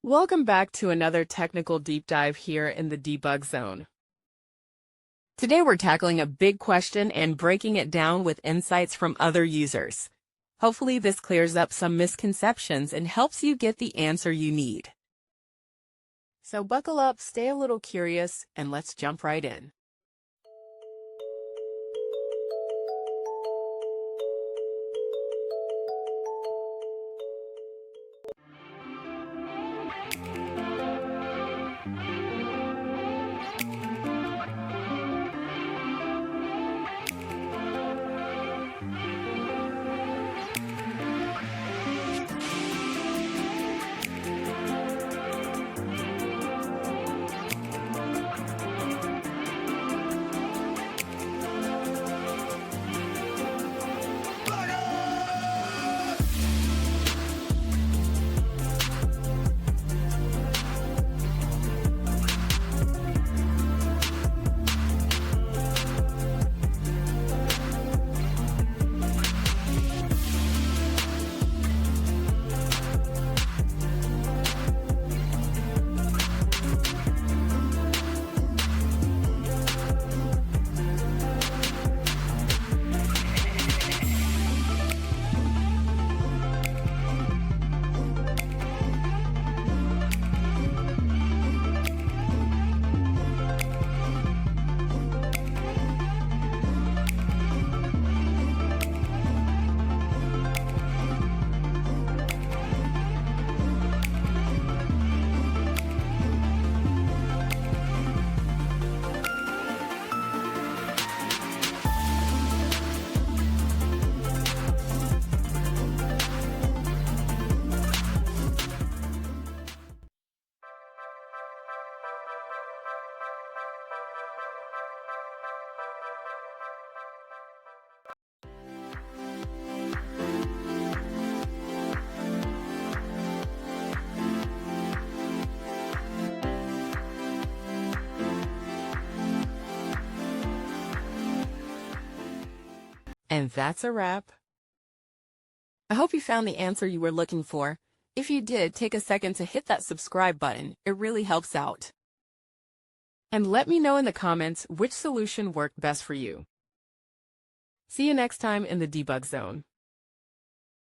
Welcome back to another technical deep dive here in the debug zone. Today we're tackling a big question and breaking it down with insights from other users. Hopefully this clears up some misconceptions and helps you get the answer you need. So buckle up, stay a little curious, and let's jump right in. And that's a wrap. I hope you found the answer you were looking for. If you did, take a second to hit that subscribe button. It really helps out. And let me know in the comments which solution worked best for you. See you next time in the debug zone.